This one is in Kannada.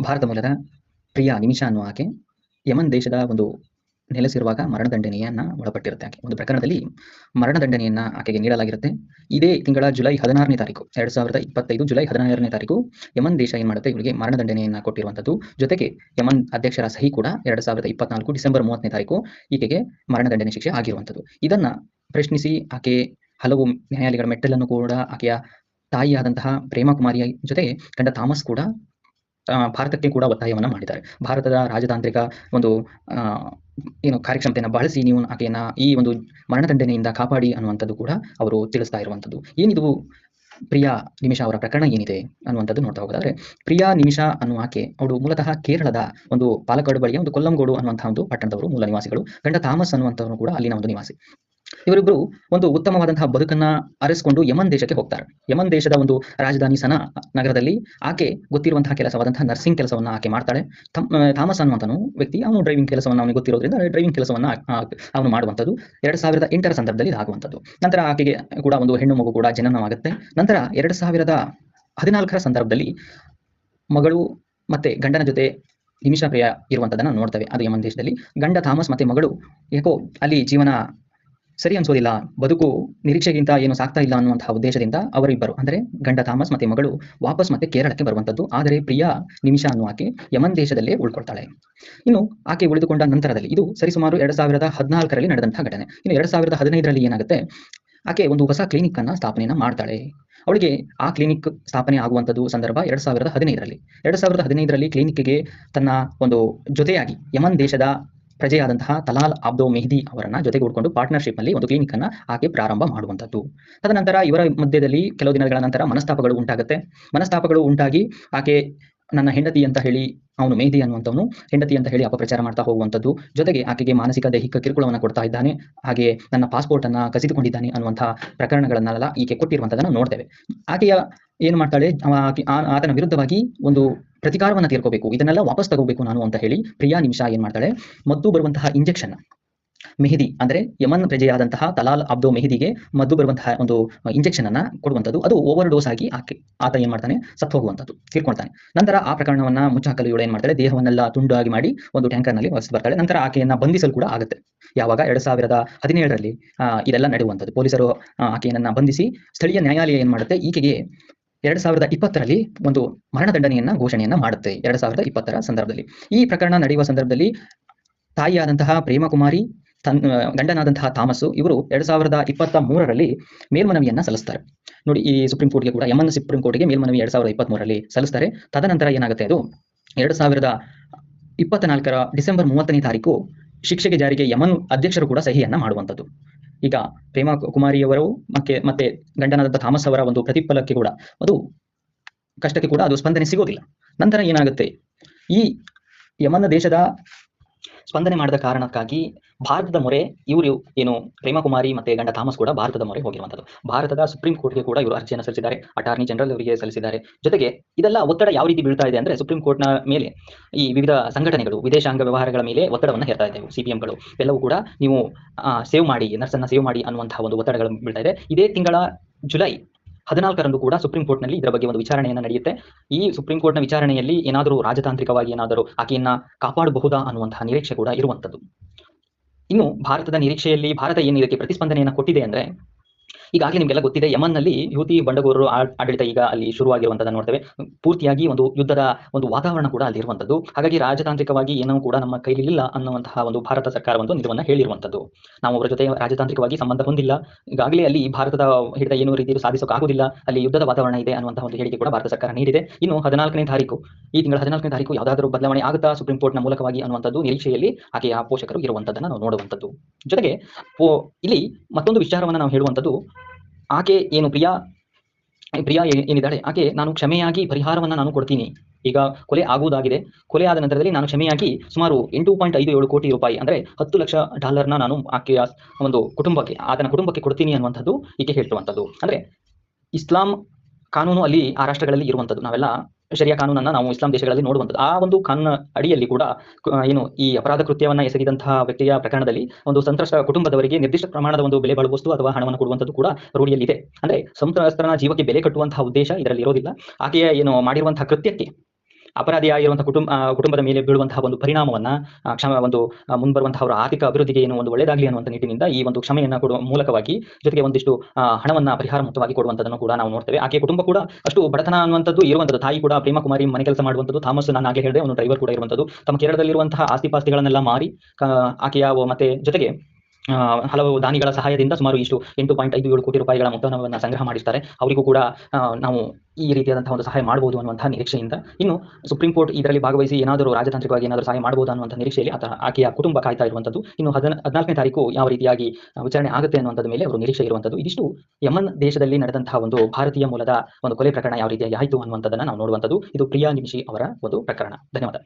ಭಾರತ ಮೂಲದ ಪ್ರಿಯಾ ನಿಮಿಷ ಅನ್ನುವ ಆಕೆ ಯಮನ್ ದೇಶದ ಒಂದು ನೆಲೆಸಿರುವಾಗ ಮರಣದಂಡನೆಯನ್ನ ಒಳಪಟ್ಟಿರುತ್ತೆ. ಆಕೆ ಒಂದು ಪ್ರಕರಣದಲ್ಲಿ ಮರಣದಂಡನೆಯನ್ನ ಆಕೆಗೆ ನೀಡಲಾಗಿರುತ್ತೆ. ಇದೇ ತಿಂಗಳ ಜುಲೈ 16ನೇ ತಾರೀಕು 2025 ಜುಲೈ 16ನೇ ತಾರೀಕು ಯಮನ್ ದೇಶ ಏನ್ ಮಾಡುತ್ತೆ, ಇವರಿಗೆ ಮರಣದಂಡನೆಯನ್ನ ಕೊಟ್ಟಿರುವಂತದ್ದು. ಜೊತೆಗೆ ಯಮನ್ ಅಧ್ಯಕ್ಷರ ಸಹಿ ಕೂಡ 2024 ಡಿಸೆಂಬರ್ 30ನೇ ತಾರೀಕು ಈಕೆಗೆ ಮರಣದಂಡನೆ ಶಿಕ್ಷೆ ಆಗಿರುವಂತದ್ದು. ಇದನ್ನ ಪ್ರಶ್ನಿಸಿ ಆಕೆ ಹಲವು ನ್ಯಾಯಾಲಯಗಳ ಮೆಟ್ಟಲನ್ನು ಕೂಡ ಆಕೆಯ ತಾಯಿಯಾದಂತಹ ಪ್ರೇಮಾ ಕುಮಾರಿಯ ಜೊತೆ ಗಂಡ ಥಾಮಸ್ ಕೂಡ ಭಾರತಕ್ಕೆ ಕೂಡ ಒತ್ತಾಯವನ್ನ ಮಾಡಿದ್ದಾರೆ. ಭಾರತದ ರಾಜತಾಂತ್ರಿಕ ಒಂದು ಏನು ಕಾರ್ಯಕ್ಷಮತೆಯನ್ನು ಬಳಸಿ ನೀವು ಆಕೆಯನ್ನ ಈ ಒಂದು ಮರಣದಂಡನೆಯಿಂದ ಕಾಪಾಡಿ ಅನ್ನುವಂಥದ್ದು ಕೂಡ ಅವರು ತಿಳಿಸ್ತಾ ಇರುವಂಥದ್ದು. ಏನಿದು ಪ್ರಿಯಾ ನಿಮಿಷ ಅವರ ಪ್ರಕರಣ ಏನಿದೆ ಅನ್ನುವಂಥದ್ದು ನೋಡ್ತಾ ಹೋಗೋದಾದ್ರೆ, ಪ್ರಿಯಾ ನಿಮಿಷ ಅನ್ನುವ ಆಕೆ ಅವಳು ಮೂಲತಃ ಕೇರಳದ ಒಂದು ಪಾಲಕ್ಕಾಡು ಬಳಿಯ ಒಂದು ಕೊಲ್ಲಂಗೋಡು ಅನ್ನುವಂತಹ ಒಂದು ಪಟ್ಟಣದವರು, ಮೂಲ ನಿವಾಸಿಗಳು. ಗಂಡ ಥಾಮಸ್ ಅನ್ನುವಂಥವನು ಕೂಡ ಅಲ್ಲಿನ ಒಂದು ನಿವಾಸಿ. ಇವರಿಬ್ಬರು ಒಂದು ಉತ್ತಮವಾದಂತಹ ಬದುಕನ್ನ ಅರಸಿಕೊಂಡು ಯಮನ್ ದೇಶಕ್ಕೆ ಹೋಗ್ತಾರೆ. ಯಮನ್ ದೇಶದ ಒಂದು ರಾಜಧಾನಿ ಸನಾ ನಗರದಲ್ಲಿ ಆಕೆ ಗೊತ್ತಿರುವಂತಹ ಕೆಲಸವಾದಂತಹ ನರ್ಸಿಂಗ್ ಕೆಲಸವನ್ನ ಆಕೆ ಮಾಡ್ತಾಳೆ. ಥಾಮಸ್ ಅನ್ನುವಂತನು ವ್ಯಕ್ತಿ, ಅವನು ಡ್ರೈವಿಂಗ್ ಕೆಲಸವನ್ನ ಅವನಿಗೆ ಗೊತ್ತಿರೋದ್ರಿಂದ ಡ್ರೈವಿಂಗ್ ಕೆಲಸವನ್ನ ಅವನು ಮಾಡುವಂಥದ್ದು. 2008ರ ಸಂದರ್ಭದಲ್ಲಿ ಇದಾಗುವಂಥದ್ದು. ನಂತರ ಆಕೆಗೆ ಕೂಡ ಒಂದು ಹೆಣ್ಣು ಮಗು ಕೂಡ ಜನನವಾಗುತ್ತೆ. ನಂತರ 2014ರ ಸಂದರ್ಭದಲ್ಲಿ ಮಗಳು ಮತ್ತೆ ಗಂಡನ ಜೊತೆ ನಿಮಿಷ ಪ್ರಿಯ ಇರುವಂತದನ್ನ ನೋಡ್ತೇವೆ. ಅದು ಯಮನ್ ದೇಶದಲ್ಲಿ ಗಂಡ ಥಾಮಸ್ ಮತ್ತೆ ಮಗಳು ಏಕೋ ಅಲ್ಲಿ ಜೀವನ ಸರಿ ಅನ್ಸೋದಿಲ್ಲ, ಬದುಕು ನಿರೀಕ್ಷೆಗಿಂತ ಏನು ಸಾಕ್ತಾ ಇಲ್ಲ ಅನ್ನುವಂತಹ ಉದ್ದೇಶದಿಂದ ಅವರಿಬ್ಬರು ಅಂದ್ರೆ ಗಂಡ ಥಾಮಸ್ ಮತ್ತೆ ಮಗಳು ವಾಪಸ್ ಮತ್ತೆ ಕೇರಳಕ್ಕೆ ಬರುವಂತದ್ದು. ಆದರೆ ಪ್ರಿಯಾ ನಿಮಿಷ ಅನ್ನುವ ಆಕೆ ಯಮನ್ ದೇಶದಲ್ಲೇ ಉಳ್ಕೊಳ್ತಾಳೆ. ಇನ್ನು ಆಕೆ ಉಳಿದುಕೊಂಡ ನಂತರದಲ್ಲಿ ಇದು ಸರಿಸುಮಾರು 2014ರಲ್ಲಿ ನಡೆದಂತಹ ಘಟನೆ. ಇನ್ನು 2015ರಲ್ಲಿ ಏನಾಗುತ್ತೆ, ಆಕೆ ಒಂದು ಹೊಸ ಕ್ಲಿನಿಕ್ ಅನ್ನ ಸ್ಥಾಪನೆಯನ್ನ ಮಾಡ್ತಾಳೆ. ಅವಳಿಗೆ ಆ ಕ್ಲಿನಿಕ್ ಸ್ಥಾಪನೆ ಆಗುವಂಥದ್ದು ಸಂದರ್ಭ 2015ರಲ್ಲಿ. 2015ರಲ್ಲಿ ಕ್ಲಿನಿಕ್ಗೆ ತನ್ನ ಒಂದು ಜೊತೆಯಾಗಿ ಯಮನ್ ದೇಶದ ಪ್ರಜೆಯಾದಂತಹ ತಲಾಲ್ ಅಬ್ದೋ ಮೆಹದಿ ಅವರನ್ನ ಜೊತೆಗೂಡಿಕೊಂಡು ಪಾರ್ಟ್ನರ್ಶಿಪ್ ನಲ್ಲಿ ಒಂದು ಕ್ಲಿನಿಕ್ ಅನ್ನ ಆಕೆ ಪ್ರಾರಂಭ ಮಾಡುವಂಥದ್ದು. ತದನಂತರ ಇವರ ಮಧ್ಯದಲ್ಲಿ ಕೆಲವು ದಿನಗಳ ನಂತರ ಮನಸ್ತಾಪಗಳು ಉಂಟಾಗುತ್ತೆ. ಮನಸ್ತಾಪಗಳು ಉಂಟಾಗಿ ಆಕೆ ನನ್ನ ಹೆಂಡತಿ ಅಂತ ಹೇಳಿ, ಅವನು ಮೆಹದಿ ಅನ್ನುವಂಥವನು ಹೆಂಡತಿ ಅಂತ ಹೇಳಿ ಅಪಪ್ರಚಾರ ಮಾಡ್ತಾ ಹೋಗುವಂಥದ್ದು. ಜೊತೆಗೆ ಆಕೆಗೆ ಮಾನಸಿಕ ದೈಹಿಕ ಕಿರುಕುಳವನ್ನು ಕೊಡ್ತಾ ಇದ್ದಾನೆ. ಹಾಗೆ ನನ್ನ ಪಾಸ್ಪೋರ್ಟ್ ಅನ್ನ ಕಸಿದುಕೊಂಡಿದ್ದಾನೆ ಅನ್ನುವಂತಹ ಪ್ರಕರಣಗಳನ್ನೆಲ್ಲ ಈಕೆ ಕೊಟ್ಟಿರುವಂಥದ್ದನ್ನು ನೋಡ್ತೇವೆ. ಆಕೆಯ ಏನು ಮಾಡ್ತಾಳೆ, ಆತನ ವಿರುದ್ಧವಾಗಿ ಒಂದು ಪ್ರತಿಕಾರವನ್ನ ತೀರ್ಕೋಬೇಕು, ಇದನ್ನೆಲ್ಲ ವಾಪಸ್ ತಗೋಬೇಕು ನಾನು ಅಂತ ಹೇಳಿ ಪ್ರಿಯಾ ನಿಮಿಷ ಏನ್ ಮಾಡ್ತಾಳೆ, ಮದ್ದು ಬರುವಂತಹ ಇಂಜೆಕ್ಷನ್ ಮೆಹದಿ ಅಂದ್ರೆ ಯಮನ್ ಪ್ರಜೆಯಾದಂತಹ ತಲಾಲ್ ಅಬ್ದೋ ಮೆಹದಿಗೆ ಮದ್ದು ಬರುವಂತಹ ಒಂದು ಇಂಜೆಕ್ಷನ್ ಅನ್ನ ಕೊಡುವಂಥದ್ದು. ಅದು ಓವರ್ ಡೋಸ್ ಆಗಿ ಆತ ಏನ್ ಮಾಡ್ತಾನೆ, ಸತ್ತು ಹೋಗುವಂಥದ್ದು, ತೀರ್ಕೊಳ್ತಾನೆ. ನಂತರ ಆ ಪ್ರಕರಣವನ್ನ ಮುಚ್ಚಾಕಲು ಇವಳು ಏನ್ ಮಾಡ್ತಾಳೆ, ದೇಹವನ್ನೆಲ್ಲ ತುಂಡಾಗಿ ಮಾಡಿ ಒಂದು ಟ್ಯಾಂಕರ್ ನಲ್ಲಿ ಹೊಸ ಬರ್ತಾಳೆ. ನಂತರ ಆಕೆಯನ್ನ ಬಂಧಿಸಲು ಕೂಡ ಆಗುತ್ತೆ. ಯಾವಾಗ 2017ರಲ್ಲಿ ಇದೆಲ್ಲ ನಡೆಯುವಂಥದ್ದು. ಪೊಲೀಸರು ಆಕೆಯನ್ನ ಬಂಧಿಸಿ ಸ್ಥಳೀಯ ನ್ಯಾಯಾಲಯ ಏನ್ ಮಾಡುತ್ತೆ, ಈಕೆಗೆ 2020ರಲ್ಲಿ ಒಂದು ಮರಣದಂಡನೆಯನ್ನ ಘೋಷಣೆಯನ್ನ ಮಾಡುತ್ತೆ. 2020ರ ಸಂದರ್ಭದಲ್ಲಿ ಈ ಪ್ರಕರಣ ನಡೆಯುವ ಸಂದರ್ಭದಲ್ಲಿ ತಾಯಿಯಾದಂತಹ ಪ್ರೇಮಾ ಕುಮಾರಿ, ಗಂಡನಾದಂತಹ ಥಾಮಸ್ ಇವರು 2023ರಲ್ಲಿ ಮೇಲ್ಮನವಿಯನ್ನ ಸಲ್ಲಿಸ್ತಾರೆ. ನೋಡಿ, ಈ ಸುಪ್ರೀಂ ಕೋರ್ಟ್ಗೆ ಕೂಡ ಯಮನ್ ಸುಪ್ರೀಂ ಕೋರ್ಟ್ಗೆ ಮೇಲ್ಮನವಿ 2023ರಲ್ಲಿ ಸಲ್ಲಿಸ್ತಾರೆ. ತದನಂತರ ಏನಾಗುತ್ತೆ, ಅದು 2024ರ ಡಿಸೆಂಬರ್ 30ನೇ ತಾರೀಕು ಶಿಕ್ಷೆಗೆ ಜಾರಿಗೆ ಯಮನ್ ಅಧ್ಯಕ್ಷರು ಕೂಡ ಸಹಿಯನ್ನ ಮಾಡುವಂಥದ್ದು. ಈಗ ಪ್ರೇಮಾ ಕುಮಾರಿಯವರು ಮತ್ತೆ ಗಂಡನಾದಂತಹ ಥಾಮಸ್ ಅವರ ಒಂದು ಪ್ರತಿಫಲಕ್ಕೆ ಕೂಡ ಅದು ಕಷ್ಟಕ್ಕೆ ಕೂಡ ಅದು ಸ್ಪಂದನೆ ಸಿಗೋದಿಲ್ಲ. ನಂತರ ಏನಾಗುತ್ತೆ, ಈ ಯಮನ್ ದೇಶದ ಸ್ಪಂದನೆ ಮಾಡಿದ ಕಾರಣಕ್ಕಾಗಿ ಭಾರತದ ಮೊರೆ ಇವರು ಏನು ಪ್ರೇಮಾ ಕುಮಾರಿ ಮತ್ತೆ ಗಂಡ ಥಾಮಸ್ ಕೂಡ ಭಾರತದ ಮೊರೆ ಹೋಗಿರುವಂಥದ್ದು. ಭಾರತದ ಸುಪ್ರೀಂ ಕೋರ್ಟ್ಗೆ ಕೂಡ ಇವರು ಅರ್ಜಿಯನ್ನು ಸಲ್ಲಿಸಿದ್ದಾರೆ. ಅಟಾರ್ನಿ ಜನರಲ್ ಅವರಿಗೆ ಸಲ್ಲಿಸಿದ್ದಾರೆ. ಜೊತೆಗೆ ಇದೆಲ್ಲ ಒತ್ತಡ ಯಾವ ರೀತಿ ಬೀಳ್ತಾ ಇದೆ ಅಂದ್ರೆ, ಸುಪ್ರೀಂ ಕೋರ್ಟ್ನ ಮೇಲೆ ಈ ವಿವಿಧ ಸಂಘಟನೆಗಳು ವಿದೇಶಾಂಗ ವ್ಯವಹಾರಗಳ ಮೇಲೆ ಒತ್ತಡವನ್ನು ಹೇರ್ತಾ ಇದ್ದಾವೆ. CPMಗಳು ಎಲ್ಲವೂ ಕೂಡ ನೀವು ಸೇವ್ ಮಾಡಿ, ನರ್ಸನ್ನ ಸೇವ್ ಮಾಡಿ ಅನ್ನುವಂತಹ ಒಂದು ಒತ್ತಡಗಳು ಬೀಳ್ತಾ ಇದೆ. ಇದೇ ತಿಂಗಳ ಜುಲೈ 14ರಂದು ಕೂಡ ಸುಪ್ರೀಂ ಕೋರ್ಟ್ನಲ್ಲಿ ಇದರ ಬಗ್ಗೆ ಒಂದು ವಿಚಾರಣೆಯನ್ನ ನಡೆಯುತ್ತೆ. ಈ ಸುಪ್ರೀಂ ಕೋರ್ಟ್ನ ವಿಚಾರಣೆಯಲ್ಲಿ ಏನಾದರೂ ರಾಜತಾಂತ್ರಿಕವಾಗಿ ಏನಾದರೂ ಆಕೆಯನ್ನ ಕಾಪಾಡಬಹುದಾ ಅನ್ನುವಂತಹ ನಿರೀಕ್ಷೆ ಕೂಡ ಇರುವಂಥದ್ದು. ಇನ್ನು ಭಾರತದ ನಿರೀಕ್ಷೆಯಲ್ಲಿ ಭಾರತ ಏನು ಇದಕ್ಕೆ ಪ್ರತಿಸ್ಪಂದನೆಯನ್ನ ಕೊಟ್ಟಿದೆ ಅಂದ್ರೆ, ಈಗಾಗಲೇ ನಿಮಗೆಲ್ಲ ಗೊತ್ತಿದೆ, ಯಮನ್ನಲ್ಲಿ ಯೂತಿ ಬಂಡಗೋರರು ಆಡಳಿತ ಈಗ ಅಲ್ಲಿ ಶುರುವಾಗಿರುವಂಥದ್ದನ್ನು ನೋಡ್ತೇವೆ. ಪೂರ್ತಿಯಾಗಿ ಒಂದು ಯುದ್ಧದ ಒಂದು ವಾತಾವರಣ ಕೂಡ ಅಲ್ಲಿ ಇರುವಂಥದ್ದು. ಹಾಗಾಗಿ ರಾಜತಾಂತ್ರಿಕವಾಗಿ ಏನೂ ಕೂಡ ನಮ್ಮ ಕೈಲಿ ಇಲ್ಲ ಅನ್ನುವಂತಹ ಒಂದು ಭಾರತ ಸರ್ಕಾರ ಒಂದು ನಿಲುವನ್ನು ಹೇಳಿರುವಂಥದ್ದು. ನಾವು ಅವರ ಜೊತೆ ರಾಜತಾಂತ್ರಿಕವಾಗಿ ಸಂಬಂಧ ಹೊಂದಿಲ್ಲ, ಈಗಾಗಲೇ ಅಲ್ಲಿ ಭಾರತದ ಹಿಡಿತ ಏನೋ ರೀತಿಯಲ್ಲಿ ಸಾಧಿಸೋಕ್ಕಾಗುವುದಿಲ್ಲ, ಅಲ್ಲಿ ಯುದ್ಧದ ವಾತಾವರಣ ಇದೆ ಅನ್ನುವಂತಹ ಒಂದು ಹೇಳಿಕೆ ಕೂಡ ಭಾರತ ಸರ್ಕಾರ ನೀಡಿದೆ. ಇನ್ನು 14ನೇ ತಾರೀಕು, ಈ ತಿಂಗಳ 14ನೇ ತಾರೀಕು ಯಾವುದಾದ್ರೂ ಬದಲಾವಣೆ ಆಗುತ್ತಾ ಸುಪ್ರೀಂ ಕೋರ್ಟ್ನ ಮೂಲಕವಾಗಿ ಅನ್ನುವಂಥದ್ದು ನಿರೀಕ್ಷೆಯಲ್ಲಿ ಆಕೆಯ ಪೋಷಕರು ಇರುವಂಥದ್ದನ್ನು ನಾವು ನೋಡುವಂಥದ್ದು. ಜೊತೆಗೆ ಇಲ್ಲಿ ಮತ್ತೊಂದು ವಿಚಾರವನ್ನು ನಾವು ಹೇಳುವಂಥದ್ದು, ಆಕೆ ಏನು ಪ್ರಿಯಾ ಏನಿದ್ದಾಳೆ, ಆಕೆ ನಾನು ಕ್ಷಮೆಯಾಗಿ ಪರಿಹಾರವನ್ನ ನಾನು ಕೊಡ್ತೀನಿ, ಈಗ ಕೊಲೆ ಆಗುವುದಾಗಿದೆ, ಕೊಲೆ ಆದ ನಂತರದಲ್ಲಿ ನಾನು ಕ್ಷಮೆಯಾಗಿ ಸುಮಾರು 8.57 ಕೋಟಿ ರೂಪಾಯಿ ಅಂದ್ರೆ $10 ಲಕ್ಷ ನಾನು ಆಕೆಯ ಒಂದು ಕುಟುಂಬಕ್ಕೆ, ಆತನ ಕುಟುಂಬಕ್ಕೆ ಕೊಡ್ತೀನಿ ಅನ್ನುವಂಥದ್ದು ಈಕೆ ಹೇಳಿರುವಂಥದ್ದು. ಅಂದ್ರೆ ಇಸ್ಲಾಂ ಕಾನೂನು ಅಲ್ಲಿ ಆ ರಾಷ್ಟ್ರಗಳಲ್ಲಿ ಇರುವಂಥದ್ದು. ನಾವೆಲ್ಲ ಶರಿಯಾ ಕಾನೂನನ್ನ ನಾವು ಇಸ್ಲಾಂ ದೇಶಗಳಲ್ಲಿ ನೋಡುವಂಥದ್ದು. ಆ ಒಂದು ಕಾನೂನ ಅಡಿಯಲ್ಲಿ ಕೂಡ ಏನು ಈ ಅಪರಾಧ ಕೃತ್ಯವನ್ನ ಎಸಗಿದಂತಹ ವ್ಯಕ್ತಿಯ ಪ್ರಕರಣದಲ್ಲಿ ಒಂದು ಸಂತ್ರಸ್ತ ಕುಟುಂಬದವರಿಗೆ ನಿರ್ದಿಷ್ಟ ಪ್ರಮಾಣದ ಒಂದು ಬೆಲೆ ಬಾಳುವ ವಸ್ತು ಅಥವಾ ಹಣವನ್ನು ಕೊಡುವಂಥದ್ದು ಕೂಡ ರೂಢಿಯಲ್ಲಿದೆ. ಅಂದ್ರೆ ಸಂತ್ರಸ್ತನ ಜೀವಕ್ಕೆ ಬೆಲೆ ಕಟ್ಟುವಂತಹ ಉದ್ದೇಶ ಇದರಲ್ಲಿ ಇರೋದಿಲ್ಲ. ಆಕೆಯ ಏನು ಮಾಡಿರುವಂತಹ ಕೃತ್ಯಕ್ಕೆ ಅಪರಾಧಿಯಾಗಿರುವಂತಹ ಕುಟುಂಬದ ಮೇಲೆ ಬೀಳುವಂತಹ ಒಂದು ಪರಿಣಾಮವನ್ನ ಮುಂಬರುವಂತಹ ಅವರ ಆರ್ಥಿಕ ಅಭಿವೃದ್ಧಿಗೆ ಏನು ಒಂದು ಒಳ್ಳೆಯದಾಗಲಿ ಅನ್ನುವಂಥ ನಿಟ್ಟಿನಿಂದ ಈ ಒಂದು ಕ್ಷಮೆಯನ್ನ ಕೊಡುವ ಮೂಲಕವಾಗಿ ಜೊತೆಗೆ ಒಂದಿಷ್ಟು ಹಣವನ್ನ ಪರಿಹಾರ ಮುಕ್ತವಾಗಿ ಕೊಡುವಂಥದ್ದನ್ನು ಕೂಡ ನಾವು ನೋಡ್ತೇವೆ. ಆಕೆಯ ಕುಟುಂಬ ಕೂಡ ಅಷ್ಟು ಬಡತನ ಅನ್ನುವಂಥದ್ದು ಇರುವಂಥದ್ದು. ತಾಯಿ ಕೂಡ ಪ್ರೇಮ ಕುಮಾರಿ ಮನೆ ಕೆಲಸ ಮಾಡುವಂಥದ್ದು, ಥಾಮಸ್ ನಾನು ಆಗಲೇ ಹೇಳಿದೆ ಒಂದು ಡ್ರೈವರ್ ಕೂಡ ಇರುವಂಥದ್ದು. ತಮ್ಮ ಕೇರಳದಲ್ಲಿರುವಂತಹ ಆಸ್ತಿಪಾಸ್ತಿಗಳನ್ನೆಲ್ಲ ಮಾರಿ ಆಕೆಯ ಮತ್ತೆ ಜೊತೆಗೆ ಹಲವು ದಾನಿಗಳ ಸಹಾಯದಿಂದ ಸುಮಾರು ಇಷ್ಟು 8.57 ಕೋಟಿ ರೂಪಾಯಿಗಳ ಮೊತ್ತವನ್ನು ಸಂಗ್ರಹ ಮಾಡಿರ್ತಾರೆ. ಅವರಿಗೂ ಕೂಡ ನಾವು ಈ ರೀತಿಯಾದಂತಹ ಒಂದು ಸಹಾಯ ಮಾಡಬಹುದು ಅನ್ನುವಂತಹ ನಿರೀಕ್ಷೆಯಿಂದ ಇನ್ನು ಸುಪ್ರೀಂ ಕೋರ್ಟ್ ಇದರಲ್ಲಿ ಭಾಗವಹಿಸಿ ಏನಾದರೂ ರಾಜತಾಂತ್ರಿಕವಾಗಿ ಏನಾದರೂ ಸಹಾಯ ಮಾಡಬಹುದು ಅನ್ನುವಂಥ ನಿರೀಕ್ಷೆಯಲ್ಲಿ ಆಕೆಯ ಕುಟುಂಬ ಕಾಯ್ತಾ ಇರುವಂಥದ್ದು. ಇನ್ನು 14ನೇ ತಾರೀಕು ಯಾವ ರೀತಿಯಾಗಿ ವಿಚಾರಣೆ ಆಗುತ್ತೆ ಅನ್ನುವಂಥದ್ದು ಮೇಲೆ ಅವರು ನಿರೀಕ್ಷೆ ಇರುವಂಥದ್ದು. ಇದಿಷ್ಟು ಯಮನ್ ದೇಶದಲ್ಲಿ ನಡೆದಂತಹ ಒಂದು ಭಾರತೀಯ ಮೂಲದ ಒಂದು ಕೊಲೆ ಪ್ರಕರಣ ಯಾವ ರೀತಿಯಾಗಿ ಆಯಿತು ಅನ್ನುವಂಥದ್ದನ್ನು ನಾವು ನೋಡುವಂಥದ್ದು. ಇದು ಪ್ರಿಯಾ ನಿಮಿಷಿ ಅವರ ಒಂದು ಪ್ರಕರಣ. ಧನ್ಯವಾದ.